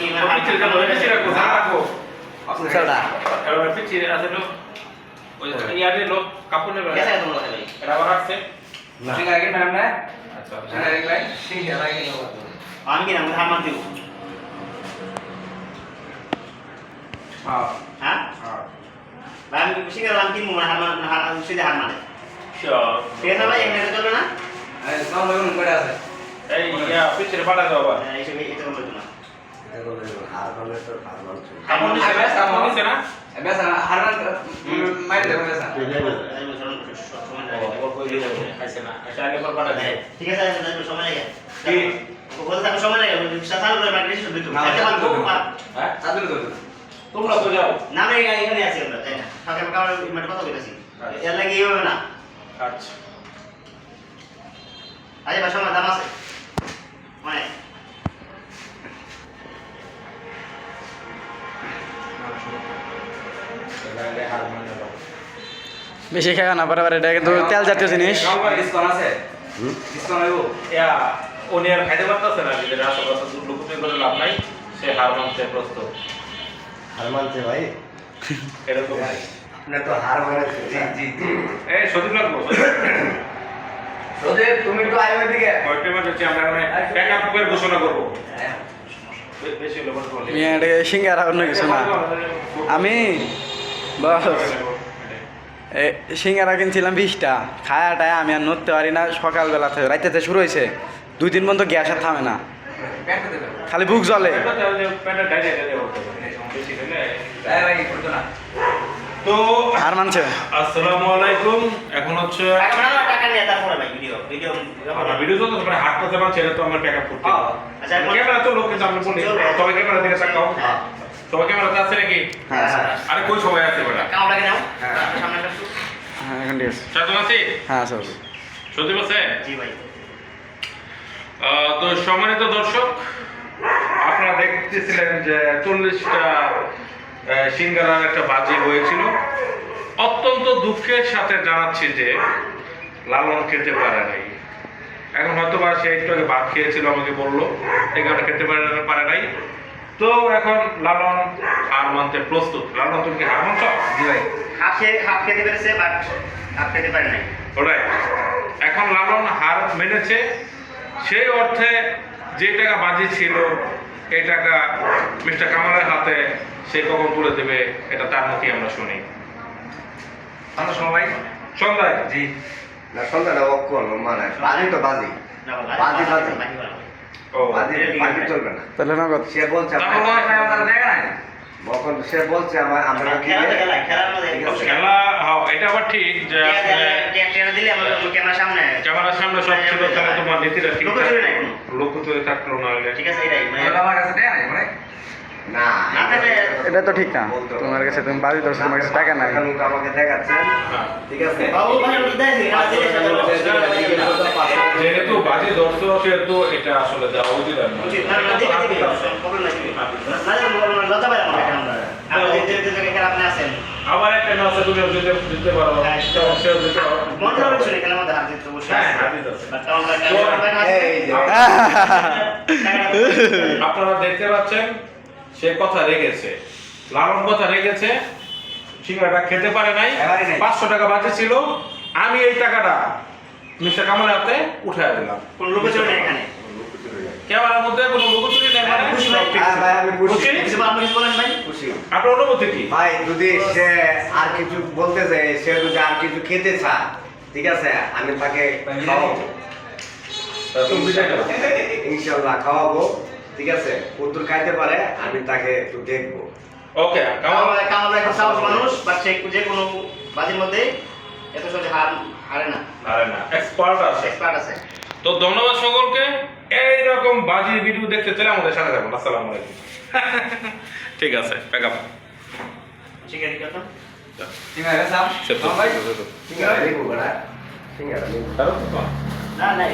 কি না পিছে যা বলে পিছে রাখো না রাখো চলটা এবার পিছে আছে লো ওই ইয়ারে লো কাপড় নেবে कैसा है तुम लोग भाई এটা আবার আসছে ঠিক আছে ম্যাডাম না আচ্ছা ঠিক আছে ভাই ঠিক আছে ভাই आन के नाम हार मानते हो হ্যাঁ हां হ্যাঁ भाई हम किसी का नाम की मुंह हार सीधे हार माने শিওর ঠিক আছে ভাই এখানে চলবে না এই সব লোক করে আছে এই ইয়া পিছে পাঠা দাও আবার এই সব এটা বলতো না কাপড় নিছে না বেশ হারমান মাইরে দেব বেশ খাইছে না আচ্ছা আগে পর পাঠা দেয় ঠিক আছে সময় লাগে কি বলতে আমি সময় লাগে সাতাল করে মাইগ্রেশন শুধু তো এটা বলবো হ্যাঁ চাদর তো তোমরা তো যাও নামে এখানে আছি আমরা তাই না ফাঁকা ফাঁকা মানে কথা বলতেছি এর লাগে এই হবে না আচ্ছা আরে ভাষা আমার দাম আছে মানে তাহলে হার মানে দাও বেশি খাওয়া না পারে এটা কিন্তু তেল জাতীয় জিনিস ডিসকাউন্ট আছে ডিসকাউন্ট হইব ইয়া উনি আর খাইতে পারতেছে না যদি রাসগোল্লা লুকুচি করে লাভ নাই সে হার মানতে প্রস্তুত হার মানছে ভাই এরকম আপনার তো হার মানাচ্ছে জি জি এই সদীপ লাগবো রোজে তুমি একটু আয় ওইদিকে কয়েকটা মাস হচ্ছে আমরা এখানে ব্যাকআপ এর ঘোষণা করবো বেশি হলে বলতে বলি এটা সিঙ্গারা অন্য কিছু না আমি বস সিঙ্গারা কিনছিলাম 20টা খায়াটায় আমি আর নড়তে পারি না সকালবেলা থেকে রাইতে শুরু হয়েছে 2 দিন পর্যন্ত গ্যাস আর থামে না প্যান্ট দেবে খালি বুক জ্বলে প্যান্টের ডাইরে বেশি হলে এই ভাই করতে না তো হার মানছে আসসালামু আলাইকুম এখন হচ্ছে টাকা নিয়ে তারপরে ভাই ভিডিও আমরা ভিডিও তো মানে হাট করতে পারছি এটা তো আমরা ব্যাকআপ করতে আচ্ছা ক্যামেরা তো লোককে সামনে বলি সবাই ক্যামেরা দিকে তাকাও সবাই ক্যামেরাতে আছে নাকি হ্যাঁ আরে কই সবাই আছে বেটা কামড়াকে নাও সামনে একটু হ্যাঁ এখন ঠিক আছে সাধু আছি হ্যাঁ সব সত্যি বলছে জি ভাই তো সম্মানিত দর্শক আপনারা দেখতেছিলেন যে 40টা সিঙ্গারার একটা বাজি হয়েছিল অত্যন্ত দুঃখের সাথে জানাচ্ছি যে লালন খেতে পারে নাই এখন হয়তো বা সে একটু আগে ভাত খেয়েছিল আমাকে বললো এই কারণে খেতে পারে নাই তো এখন লালন হার মানতে প্রস্তুত লালন তুমি কি হার মানছ জি ভাই হাফ খেতে পেরেছে বাট হাফ খেতে পারে নাই ওরাই এখন লালন হার মেনেছে সেই অর্থে যে টাকা বাজি ছিল এই টাকা মিস্টার কামালের হাতে সে কখন তুলে দেবে এটা তার মুখে আমরা শুনি আমরা সবাই সন্ধ্যায় জি না সন্ধ্যা না অক্ষণ মানে বাজি তো বাজি না বাজি বাজি ও বাজি বাজি চলবে না তাহলে নগদ সে বলছে তাহলে আপনারা দেখা নাই বখন সে বলছে আমরা খেলার মধ্যে খেলা হ্যাঁ, এটা আবার ঠিক যে দিলে আমরা ক্যামেরার সামনে ক্যামেরার সামনে সব ছিল তাহলে তোমার নীতিটা ঠিক লুকোচুরি নাই কোনো। লুকোচুরি থাকলো না হলে ঠিক আছে এটাই মানে আমার কাছে দেখা নাই মানে না না থাকলে এটা তো ঠিক না তোমার কাছে তুমি বাজি ধরছো তোমার কাছে টাকা নাই এখন আমাকে দেখাচ্ছেন হ্যাঁ। ঠিক আছে বাবু ভাই ওটা দেয় যেহেতু বাজি দর্শক সেহেতু এটা আসলে দেওয়া উচিত আর না। উচিত না না দিকে দিকে প্রবলেম নাই না লতা পারে না আমরা আপনি যে জায়গায় আপনি আছেন আবার একটা না আছে তুমি দিতে পারো হ্যাঁ, সেও দিতে পারো মন খারাপ হচ্ছে খেলার মধ্যে হার জিততে বসে হ্যাঁ, আছে হার জিত আছে। বাট আমরা এই যে আপনারা দেখতে পাচ্ছেন সে কথা রেখেছে লালন কথা রেখেছে সিঙ্গাড়াটা খেতে পারে নাই এবারে নাই। 500 টাকা বাজে ছিল আমি এই টাকাটা মিস্টার কামালের হাতে উঠায় দিলাম কোন লুকোচুরি নাই এখানে ক্যামেরার মধ্যে কোনো লুকোচুরি নেই মানে খুশি ভাই। সব ঠিক হ্যাঁ ভাই আমি খুশি খুশি? কিছু আপনি কিছু বলেন ভাই খুশি আপনার অনুভূতি কি ভাই যদি সে আর কিছু বলতে চায় সে যদি আর কিছু খেতে চায় ঠিক আছে আমি তাকে খাওয়াবো তুমি বিদায় দাও। ইনশাল্লাহ খাওয়াবো ঠিক আছে কদ্দুর খাইতে পারে আমি তাকে একটু দেখবো ওকে কামাল কামাল একটা সাহস মানুষ বাট সে যে কোনো বাজির মধ্যে এত সহজে হারে না আরে না এক্সপার্ট আছে এক্সপার্ট আছে তো ধন্যবাদ সকলকে এইরকম বাজির ভিডিও দেখতে চাইলে আমাদের সাথে থাকুন আসসালামু আলাইকুম ঠিক আছে প্যাক আপ ঠিক আছে কথা ঠিক আছে স্যার ভাই সিঙ্গারা দেখবো না সিঙ্গারা না না